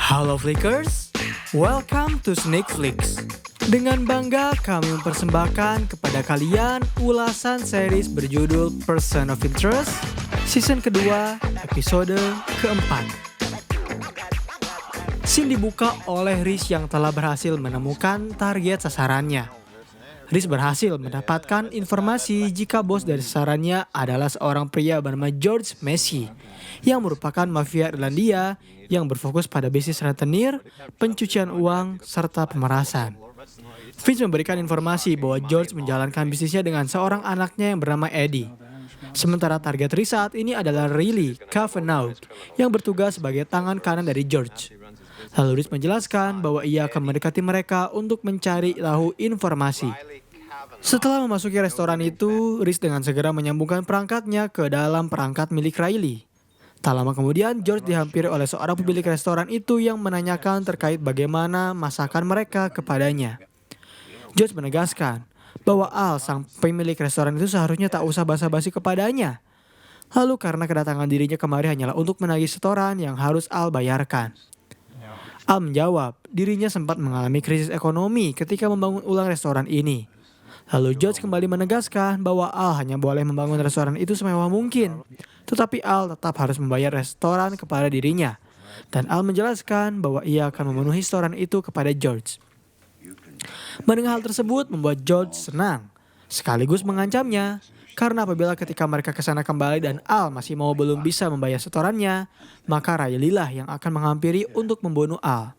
Halo Flickers, welcome to Sneak Flicks. Dengan bangga kami mempersembahkan kepada kalian ulasan series berjudul Person of Interest, season kedua, episode keempat. Scene dibuka oleh Riz yang telah berhasil menemukan target sasarannya. Riz berhasil mendapatkan informasi jika bos dari sasarannya adalah seorang pria bernama George Massey yang merupakan mafia Irlandia yang berfokus pada bisnis rentenir, pencucian uang, serta pemerasan. Finch memberikan informasi bahwa George menjalankan bisnisnya dengan seorang anaknya yang bernama Eddie. Sementara target Riz saat ini adalah Riley Kavanagh yang bertugas sebagai tangan kanan dari George. Lalu Riz menjelaskan bahwa ia akan mendekati mereka untuk mencari tahu informasi. Setelah memasuki restoran itu, Riz dengan segera menyambungkan perangkatnya ke dalam perangkat milik Riley. Tak lama kemudian, George dihampiri oleh seorang pemilik restoran itu yang menanyakan terkait bagaimana masakan mereka kepadanya. George menegaskan bahwa Al, sang pemilik restoran itu seharusnya tak usah basa-basi kepadanya. Lalu karena kedatangan dirinya kemari hanyalah untuk menagih setoran yang harus Al bayarkan. Al menjawab, dirinya sempat mengalami krisis ekonomi ketika membangun ulang restoran ini. Lalu George kembali menegaskan bahwa Al hanya boleh membangun restoran itu semewah mungkin. Tetapi Al tetap harus membayar restoran kepada dirinya. Dan Al menjelaskan bahwa ia akan memenuhi setoran itu kepada George. Mendengar hal tersebut membuat George senang, sekaligus mengancamnya. Karena apabila ketika mereka ke sana kembali dan Al masih belum bisa membayar setorannya, maka Riley lah yang akan menghampiri untuk membunuh Al.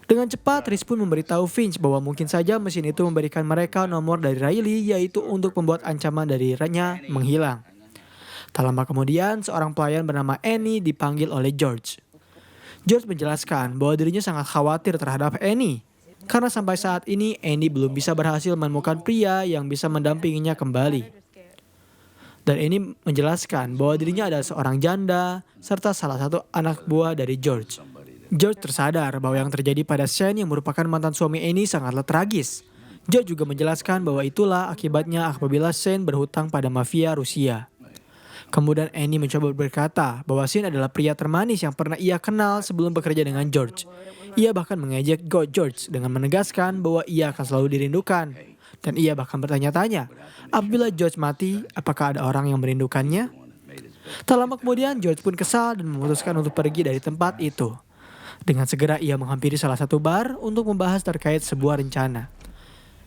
Dengan cepat, Riz pun memberitahu Finch bahwa mungkin saja mesin itu memberikan mereka nomor dari Riley, yaitu untuk membuat ancaman darinya menghilang. Tak lama kemudian, seorang pelayan bernama Annie dipanggil oleh George. George menjelaskan bahwa dirinya sangat khawatir terhadap Annie, karena sampai saat ini Annie belum bisa berhasil menemukan pria yang bisa mendampinginya kembali. Dan Annie menjelaskan bahwa dirinya adalah seorang janda, serta salah satu anak buah dari George. George tersadar bahwa yang terjadi pada Shane yang merupakan mantan suami Annie sangatlah tragis. George juga menjelaskan bahwa itulah akibatnya apabila Shane berhutang pada mafia Rusia. Kemudian Annie mencoba berkata bahwa Shane adalah pria termanis yang pernah ia kenal sebelum bekerja dengan George. Ia bahkan mengejek George dengan menegaskan bahwa ia akan selalu dirindukan. Dan ia bahkan bertanya-tanya, apabila George mati, apakah ada orang yang merindukannya? Tak lama kemudian George pun kesal dan memutuskan untuk pergi dari tempat itu. Dengan segera ia menghampiri salah satu bar untuk membahas terkait sebuah rencana.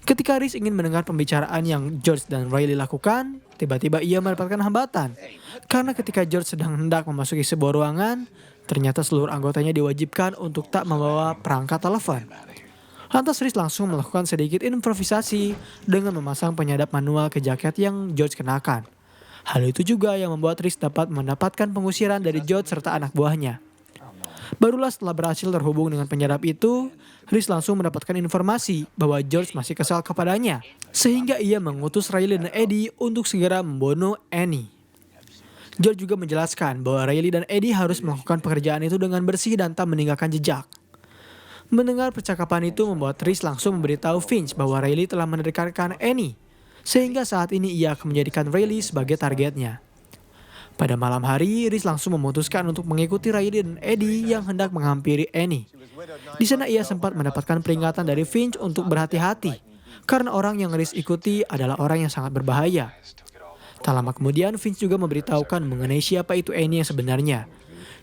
Ketika Riz ingin mendengar pembicaraan yang George dan Riley lakukan, tiba-tiba ia mendapatkan hambatan. Karena ketika George sedang hendak memasuki sebuah ruangan, ternyata seluruh anggotanya diwajibkan untuk tak membawa perangkat telepon. Lantas Riz langsung melakukan sedikit improvisasi dengan memasang penyadap manual ke jaket yang George kenakan. Hal itu juga yang membuat Riz dapat mendapatkan pengusiran dari George serta anak buahnya. Barulah setelah berhasil terhubung dengan penyadap itu, Riz langsung mendapatkan informasi bahwa George masih kesal kepadanya. Sehingga ia mengutus Riley dan Eddie untuk segera membunuh Annie. George juga menjelaskan bahwa Riley dan Eddie harus melakukan pekerjaan itu dengan bersih dan tak meninggalkan jejak. Mendengar percakapan itu membuat Riz langsung memberitahu Finch bahwa Riley telah mendekatkan Annie. Sehingga saat ini ia akan menjadikan Riley sebagai targetnya. Pada malam hari, Riz langsung memutuskan untuk mengikuti Riley dan Eddie yang hendak menghampiri Annie. Di sana ia sempat mendapatkan peringatan dari Finch untuk berhati-hati, karena orang yang Riz ikuti adalah orang yang sangat berbahaya. Tak lama kemudian, Finch juga memberitahukan mengenai siapa itu Annie yang sebenarnya,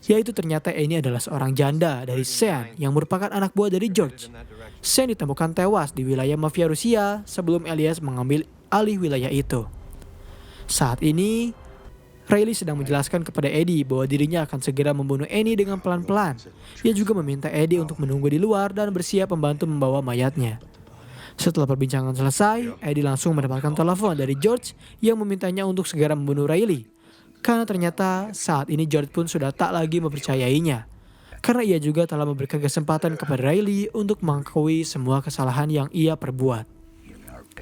yaitu ternyata Annie adalah seorang janda dari Shane yang merupakan anak buah dari George. Shane ditemukan tewas di wilayah mafia Rusia sebelum Elias mengambil alih wilayah itu. Saat ini, Riley sedang menjelaskan kepada Eddie bahwa dirinya akan segera membunuh Annie dengan pelan-pelan. Ia juga meminta Eddie untuk menunggu di luar dan bersiap membantu membawa mayatnya. Setelah perbincangan selesai, Eddie langsung mendapatkan telepon dari George yang memintanya untuk segera membunuh Riley. Karena ternyata saat ini George pun sudah tak lagi mempercayainya. Karena ia juga telah memberikan kesempatan kepada Riley untuk mengakui semua kesalahan yang ia perbuat.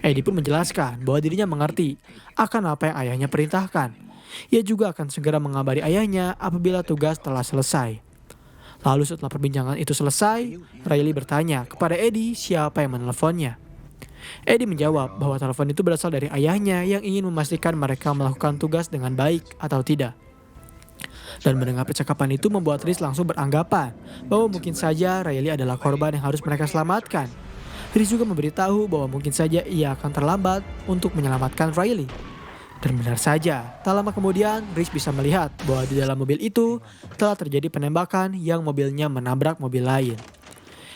Eddie pun menjelaskan bahwa dirinya mengerti akan apa yang ayahnya perintahkan. Ia juga akan segera mengabari ayahnya apabila tugas telah selesai. Lalu setelah perbincangan itu selesai, Riley bertanya kepada Eddie siapa yang meneleponnya. Eddie menjawab bahwa telepon itu berasal dari ayahnya yang ingin memastikan mereka melakukan tugas dengan baik atau tidak. Dan mendengar percakapan itu membuat Rhys langsung beranggapan bahwa mungkin saja Riley adalah korban yang harus mereka selamatkan. Rhys juga memberitahu bahwa mungkin saja ia akan terlambat untuk menyelamatkan Riley. Dan benar saja, tak lama kemudian Rhys bisa melihat bahwa di dalam mobil itu telah terjadi penembakan yang mobilnya menabrak mobil lain.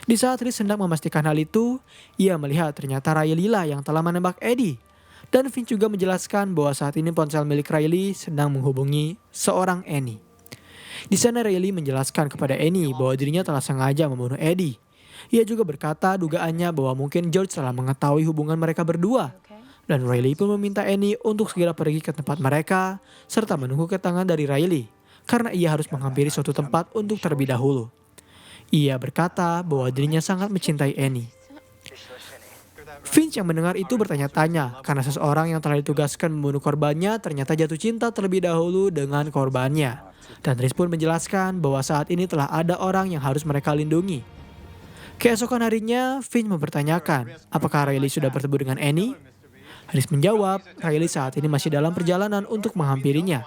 Di saat Rhys hendak memastikan hal itu, ia melihat ternyata Riley lah yang telah menembak Eddie. Dan Finch juga menjelaskan bahwa saat ini ponsel milik Riley sedang menghubungi seorang Annie. Di sana Riley menjelaskan kepada Annie bahwa dirinya telah sengaja membunuh Eddie. Ia juga berkata dugaannya bahwa mungkin George telah mengetahui hubungan mereka berdua. Dan Riley pun meminta Annie untuk segera pergi ke tempat mereka, serta menunggu kedatangan dari Riley, karena ia harus menghampiri suatu tempat untuk terlebih dahulu. Ia berkata bahwa dirinya sangat mencintai Annie. Finch yang mendengar itu bertanya-tanya, karena seseorang yang telah ditugaskan membunuh korbannya ternyata jatuh cinta terlebih dahulu dengan korbannya. Dan Rhys pun menjelaskan bahwa saat ini telah ada orang yang harus mereka lindungi. Keesokan harinya, Finch mempertanyakan apakah Riley sudah bertemu dengan Annie. Rhys menjawab, Riley saat ini masih dalam perjalanan untuk menghampirinya.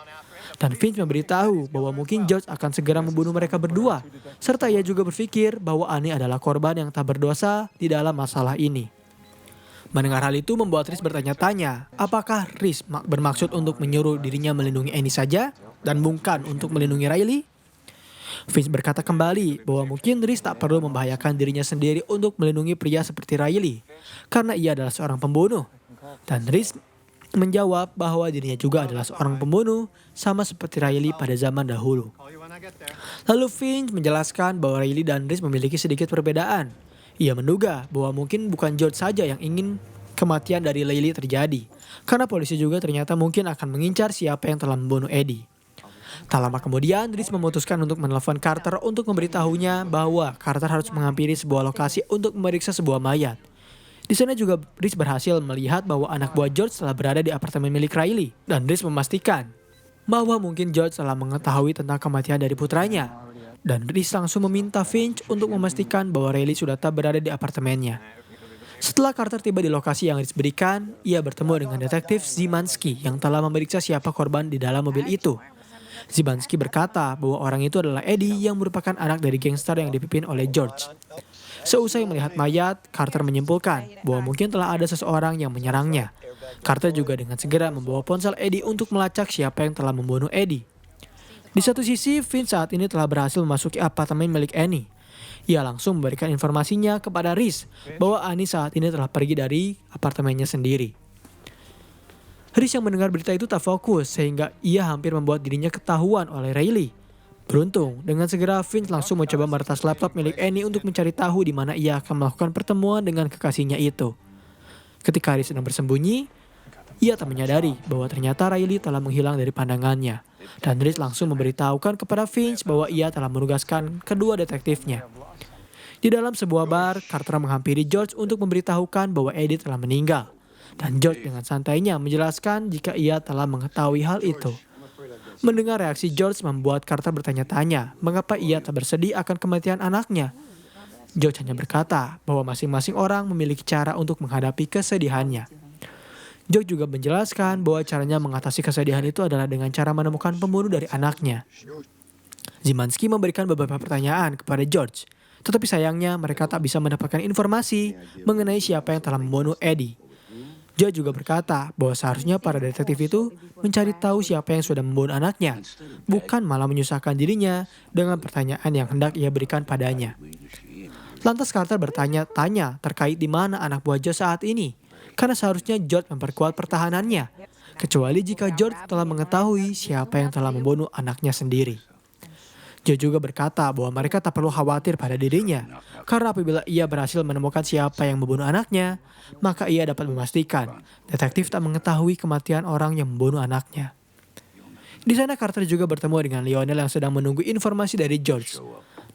Dan Finch memberitahu bahwa mungkin George akan segera membunuh mereka berdua. Serta ia juga berpikir bahwa Annie adalah korban yang tak berdosa di dalam masalah ini. Mendengar hal itu membuat Rhys bertanya-tanya, apakah Rhys bermaksud untuk menyuruh dirinya melindungi Annie saja dan bukan untuk melindungi Riley? Finch berkata kembali bahwa mungkin Rhys tak perlu membahayakan dirinya sendiri untuk melindungi pria seperti Riley, karena ia adalah seorang pembunuh. Dan Rhys menjawab bahwa dirinya juga adalah seorang pembunuh, sama seperti Riley pada zaman dahulu. Lalu Finch menjelaskan bahwa Riley dan Rhys memiliki sedikit perbedaan. Ia menduga bahwa mungkin bukan George saja yang ingin kematian dari Riley terjadi, karena polisi juga ternyata mungkin akan mengincar siapa yang telah membunuh Eddie. Tak lama kemudian, Rhys memutuskan untuk menelpon Carter untuk memberitahunya bahwa Carter harus menghampiri sebuah lokasi untuk memeriksa sebuah mayat. Di sana juga Rhys berhasil melihat bahwa anak buah George telah berada di apartemen milik Riley. Dan Rhys memastikan bahwa mungkin George telah mengetahui tentang kematian dari putranya. Dan Rhys langsung meminta Finch untuk memastikan bahwa Riley sudah tak berada di apartemennya. Setelah Carter tiba di lokasi yang Rhys berikan, ia bertemu dengan detektif Zimanski yang telah memeriksa siapa korban di dalam mobil itu. Zimanski berkata bahwa orang itu adalah Eddie yang merupakan anak dari gangster yang dipimpin oleh George. Seusai melihat mayat, Carter menyimpulkan bahwa mungkin telah ada seseorang yang menyerangnya. Carter juga dengan segera membawa ponsel Eddie untuk melacak siapa yang telah membunuh Eddie. Di satu sisi, Finch saat ini telah berhasil memasuki apartemen milik Annie. Ia langsung memberikan informasinya kepada Rhys bahwa Annie saat ini telah pergi dari apartemennya sendiri. Rhys yang mendengar berita itu tak fokus sehingga ia hampir membuat dirinya ketahuan oleh Riley. Beruntung, dengan segera Finch langsung mencoba meretas laptop milik Annie untuk mencari tahu di mana ia akan melakukan pertemuan dengan kekasihnya itu. Ketika Rhys sedang bersembunyi, ia tak menyadari bahwa ternyata Riley telah menghilang dari pandangannya. Dan Rhys langsung memberitahukan kepada Finch bahwa ia telah menugaskan kedua detektifnya. Di dalam sebuah bar, Carter menghampiri George untuk memberitahukan bahwa Eddie telah meninggal. Dan George dengan santainya menjelaskan jika ia telah mengetahui hal itu. Mendengar reaksi George membuat Carter bertanya-tanya mengapa ia tak bersedih akan kematian anaknya. George hanya berkata bahwa masing-masing orang memiliki cara untuk menghadapi kesedihannya. George juga menjelaskan bahwa caranya mengatasi kesedihan itu adalah dengan cara menemukan pembunuh dari anaknya. Zimanski memberikan beberapa pertanyaan kepada George, tetapi sayangnya mereka tak bisa mendapatkan informasi mengenai siapa yang telah membunuh Eddie. George juga berkata bahwa seharusnya para detektif itu mencari tahu siapa yang sudah membunuh anaknya, bukan malah menyusahkan dirinya dengan pertanyaan yang hendak ia berikan padanya. Lantas Carter bertanya-tanya terkait di mana anak buah George saat ini, karena seharusnya George memperkuat pertahanannya, kecuali jika George telah mengetahui siapa yang telah membunuh anaknya sendiri. George juga berkata bahwa mereka tak perlu khawatir pada dirinya, karena apabila ia berhasil menemukan siapa yang membunuh anaknya, maka ia dapat memastikan detektif tak mengetahui kematian orang yang membunuh anaknya. Di sana Carter juga bertemu dengan Lionel yang sedang menunggu informasi dari George.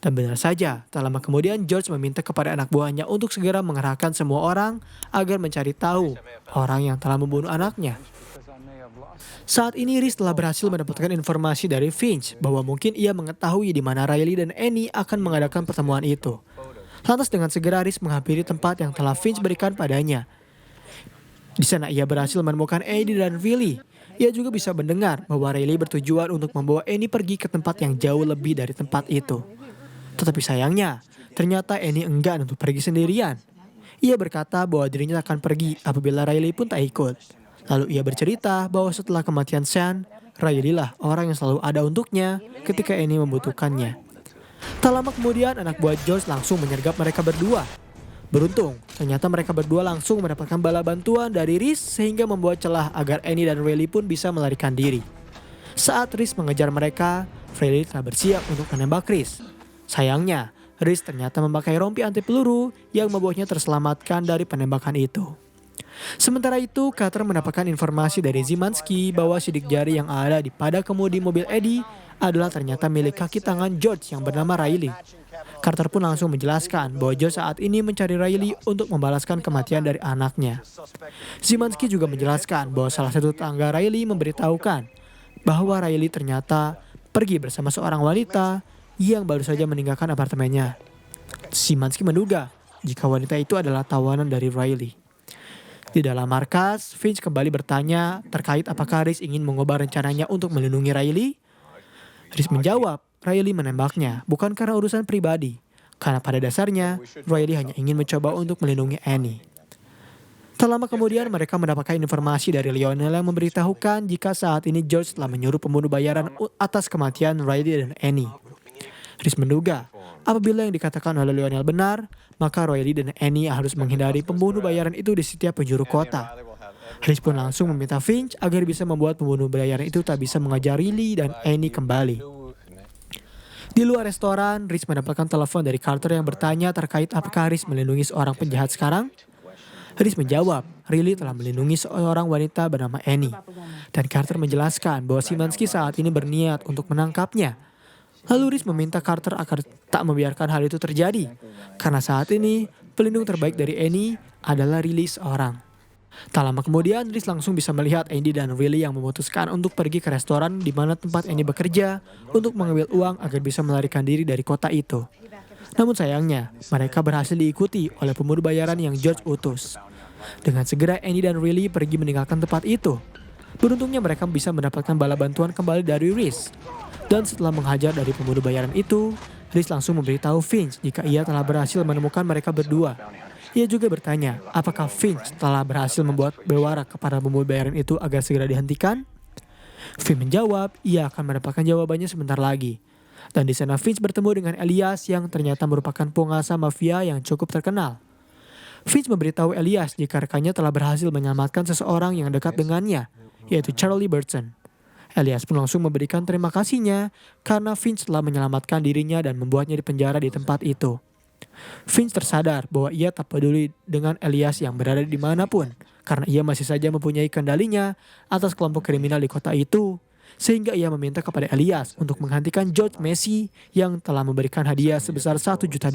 Dan benar saja, tak lama kemudian George meminta kepada anak buahnya untuk segera mengerahkan semua orang agar mencari tahu orang yang telah membunuh anaknya. Saat ini Rhys telah berhasil mendapatkan informasi dari Finch bahwa mungkin ia mengetahui di mana Riley dan Annie akan mengadakan pertemuan itu. Lantas dengan segera Rhys menghampiri tempat yang telah Finch berikan padanya. Di sana ia berhasil menemukan Eddie dan Riley. Ia juga bisa mendengar bahwa Riley bertujuan untuk membawa Annie pergi ke tempat yang jauh lebih dari tempat itu. Tetapi sayangnya, ternyata Annie enggan untuk pergi sendirian. Ia berkata bahwa dirinya akan pergi apabila Riley pun tak ikut. Lalu ia bercerita bahwa setelah kematian Sean, Riley lah orang yang selalu ada untuknya ketika Annie membutuhkannya. Tak lama kemudian anak buah George langsung menyergap mereka berdua. Beruntung, ternyata mereka berdua langsung mendapatkan bala bantuan dari Reese sehingga membuat celah agar Annie dan Riley pun bisa melarikan diri. Saat Reese mengejar mereka, Riley telah bersiap untuk menembak Reese. Sayangnya, Reese ternyata memakai rompi anti peluru yang membuatnya terselamatkan dari penembakan itu. Sementara itu, Carter mendapatkan informasi dari Szymanski bahwa sidik jari yang ada di pada kemudi mobil Eddie adalah ternyata milik kaki tangan George yang bernama Riley. Carter pun langsung menjelaskan bahwa George saat ini mencari Riley untuk membalaskan kematian dari anaknya. Szymanski juga menjelaskan bahwa salah satu tetangga Riley memberitahukan bahwa Riley ternyata pergi bersama seorang wanita yang baru saja meninggalkan apartemennya. Szymanski menduga jika wanita itu adalah tawanan dari Riley. Di dalam markas, Finch kembali bertanya terkait apakah Reese ingin mengubah rencananya untuk melindungi Riley. Reese menjawab, Riley menembaknya bukan karena urusan pribadi, karena pada dasarnya Riley hanya ingin mencoba untuk melindungi Annie. Tak lama kemudian mereka mendapatkan informasi dari Lionel yang memberitahukan jika saat ini George telah menyuruh pembunuh bayaran atas kematian Riley dan Annie. Reese menduga apabila yang dikatakan oleh Lionel benar, maka Riley dan Annie harus menghindari pembunuh bayaran itu di setiap penjuru kota. Reese pun langsung meminta Finch agar bisa membuat pembunuh bayaran itu tak bisa mengejar Riley dan Annie kembali. Di luar restoran, Reese mendapatkan telepon dari Carter yang bertanya terkait apakah Reese melindungi seorang penjahat sekarang. Reese menjawab, Riley telah melindungi seorang wanita bernama Annie. Dan Carter menjelaskan bahwa Szymanski saat ini berniat untuk menangkapnya. Lalu Reese meminta Carter agar tak membiarkan hal itu terjadi, karena saat ini pelindung terbaik dari Annie adalah Riley seorang. Tak lama kemudian, Reese langsung bisa melihat Andy dan Riley yang memutuskan untuk pergi ke restoran di mana tempat Andy bekerja untuk mengambil uang agar bisa melarikan diri dari kota itu. Namun sayangnya, mereka berhasil diikuti oleh pembunuh bayaran yang George utus. Dengan segera Andy dan Riley pergi meninggalkan tempat itu. Beruntungnya mereka bisa mendapatkan bala bantuan kembali dari Reese. Dan setelah menghajar dari pembunuh bayaran itu, Reese langsung memberitahu Finch jika ia telah berhasil menemukan mereka berdua. Ia juga bertanya, apakah Finch telah berhasil membuat bewara kepada pembunuh bayaran itu agar segera dihentikan? Finch menjawab, ia akan mendapatkan jawabannya sebentar lagi. Dan di sana Finch bertemu dengan Elias yang ternyata merupakan penguasa mafia yang cukup terkenal. Finch memberitahu Elias jika rekannya telah berhasil menyelamatkan seseorang yang dekat dengannya, yaitu Charlie Burton. Elias pun langsung memberikan terima kasihnya karena Finch telah menyelamatkan dirinya dan membuatnya dipenjara di tempat itu. Finch tersadar bahwa ia tak peduli dengan Elias yang berada di manapun karena ia masih saja mempunyai kendalinya atas kelompok kriminal di kota itu, sehingga ia meminta kepada Elias untuk menghentikan George Massey yang telah memberikan hadiah sebesar $1 juta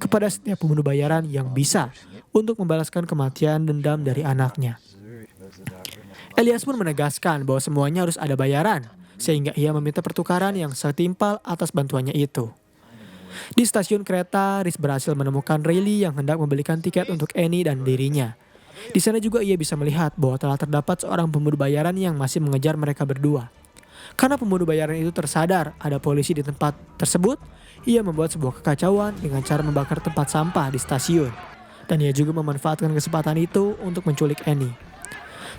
kepada setiap pembunuh bayaran yang bisa untuk membalaskan kematian dendam dari anaknya. Elias pun menegaskan bahwa semuanya harus ada bayaran, sehingga ia meminta pertukaran yang setimpal atas bantuannya itu. Di stasiun kereta, Reese berhasil menemukan Riley yang hendak membelikan tiket untuk Annie dan dirinya. Di sana juga ia bisa melihat bahwa telah terdapat seorang pembunuh bayaran yang masih mengejar mereka berdua. Karena pembunuh bayaran itu tersadar ada polisi di tempat tersebut, ia membuat sebuah kekacauan dengan cara membakar tempat sampah di stasiun. Dan ia juga memanfaatkan kesempatan itu untuk menculik Annie.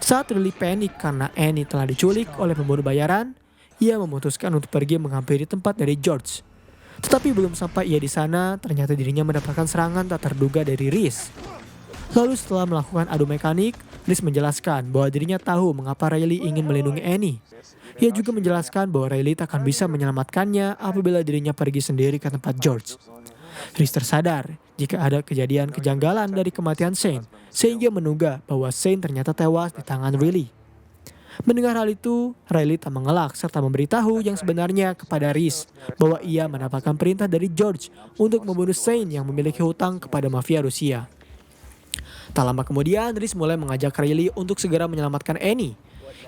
Saat Riley panik karena Annie telah diculik oleh pembunuh bayaran, ia memutuskan untuk pergi menghampiri tempat dari George. Tetapi belum sampai ia di sana, ternyata dirinya mendapatkan serangan tak terduga dari Reese. Lalu setelah melakukan adu mekanik, Reese menjelaskan bahwa dirinya tahu mengapa Riley ingin melindungi Annie. Ia juga menjelaskan bahwa Riley tak akan bisa menyelamatkannya apabila dirinya pergi sendiri ke tempat George. Reese tersadar jika ada kejadian kejanggalan dari kematian Shane, sehingga menduga bahwa Shane ternyata tewas di tangan Riley. Mendengar hal itu, Riley tak mengelak serta memberitahu yang sebenarnya kepada Reese bahwa ia mendapatkan perintah dari George untuk membunuh Shane yang memiliki hutang kepada mafia Rusia. Tak lama kemudian, Reese mulai mengajak Riley untuk segera menyelamatkan Annie.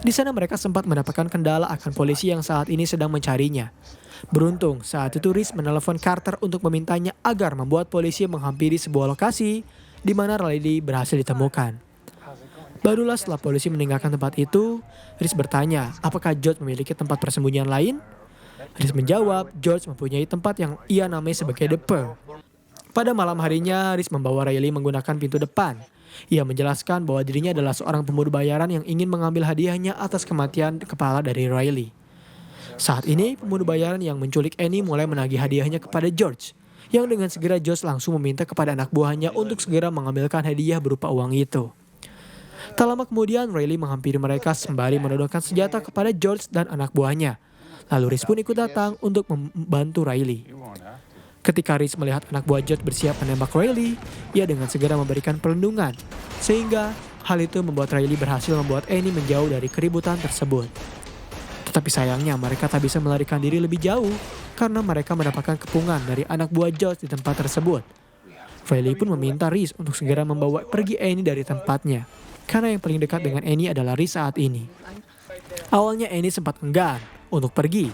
Di sana mereka sempat mendapatkan kendala akan polisi yang saat ini sedang mencarinya. Beruntung, saat itu Reese menelepon Carter untuk memintanya agar membuat polisi menghampiri sebuah lokasi di mana Riley berhasil ditemukan. Barulah setelah polisi meninggalkan tempat itu, Rhys bertanya apakah George memiliki tempat persembunyian lain. Rhys menjawab George mempunyai tempat yang ia namai sebagai The Pearl. Pada malam harinya, Rhys membawa Riley menggunakan pintu depan. Ia menjelaskan bahwa dirinya adalah seorang pembunuh bayaran yang ingin mengambil hadiahnya atas kematian kepala dari Riley. Saat ini, pembunuh bayaran yang menculik Annie mulai menagih hadiahnya kepada George, yang dengan segera George langsung meminta kepada anak buahnya untuk segera mengambilkan hadiah berupa uang itu. Tak lama kemudian, Riley menghampiri mereka sembari menodongkan senjata kepada George dan anak buahnya. Lalu Rhys pun ikut datang untuk membantu Riley. Ketika Rhys melihat anak buah George bersiap menembak Riley, ia dengan segera memberikan perlindungan, sehingga hal itu membuat Riley berhasil membuat Annie menjauh dari keributan tersebut. Tetapi sayangnya mereka tak bisa melarikan diri lebih jauh karena mereka mendapatkan kepungan dari anak buah George di tempat tersebut. Riley pun meminta Rhys untuk segera membawa pergi Annie dari tempatnya, karena yang paling dekat dengan Annie adalah Rhys saat ini. Awalnya Annie sempat enggan untuk pergi,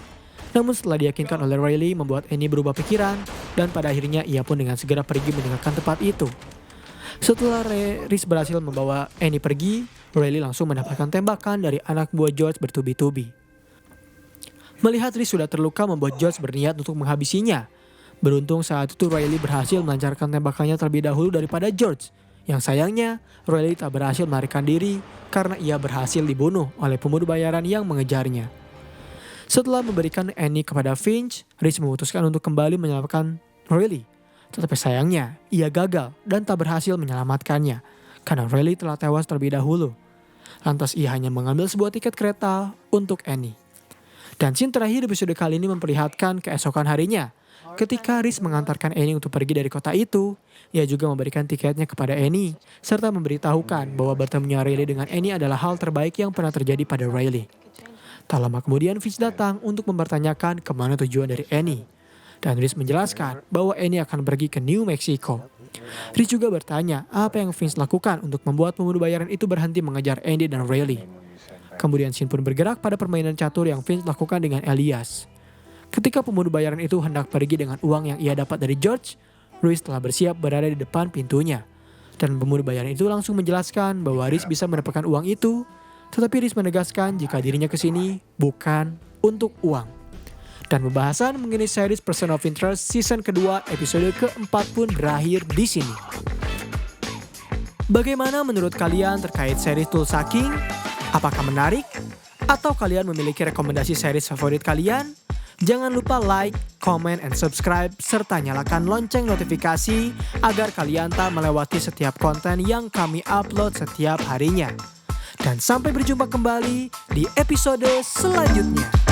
namun setelah diyakinkan oleh Riley membuat Annie berubah pikiran, dan pada akhirnya ia pun dengan segera pergi meninggalkan tempat itu. Setelah Rhys berhasil membawa Annie pergi, Riley langsung mendapatkan tembakan dari anak buah George bertubi-tubi. Melihat Rhys sudah terluka membuat George berniat untuk menghabisinya. Beruntung saat itu Riley berhasil melancarkan tembakannya terlebih dahulu daripada George. Yang sayangnya, Riley tak berhasil melarikan diri karena ia berhasil dibunuh oleh pembunuh bayaran yang mengejarnya. Setelah memberikan Annie kepada Finch, Rhys memutuskan untuk kembali menyelamatkan Riley. Tetapi sayangnya, ia gagal dan tak berhasil menyelamatkannya karena Riley telah tewas terlebih dahulu. Lantas ia hanya mengambil sebuah tiket kereta untuk Annie. Dan scene terakhir episode kali ini memperlihatkan keesokan harinya. Ketika Rhys mengantarkan Annie untuk pergi dari kota itu, ia juga memberikan tiketnya kepada Annie, serta memberitahukan bahwa bertemunya Riley dengan Annie adalah hal terbaik yang pernah terjadi pada Riley. Tak lama kemudian Finch datang untuk mempertanyakan kemana tujuan dari Annie. Dan Rhys menjelaskan bahwa Annie akan pergi ke New Mexico. Rhys juga bertanya apa yang Finch lakukan untuk membuat pembunuh bayaran itu berhenti mengejar Annie dan Riley. Kemudian scene pun bergerak pada permainan catur yang Finch lakukan dengan Elias. Ketika pembunuh bayaran itu hendak pergi dengan uang yang ia dapat dari George, Rhys telah bersiap berada di depan pintunya. Dan pembunuh bayaran itu langsung menjelaskan bahwa Rhys bisa mendapatkan uang itu, tetapi Rhys menegaskan jika dirinya kesini bukan untuk uang. Dan pembahasan mengenai series Person of Interest season kedua episode keempat pun berakhir di sini. Bagaimana menurut kalian terkait series Tulsa King? Apakah menarik? Atau kalian memiliki rekomendasi series favorit kalian? Jangan lupa like, comment, and subscribe, serta nyalakan lonceng notifikasi agar kalian tak melewati setiap konten yang kami upload setiap harinya. Dan sampai berjumpa kembali di episode selanjutnya.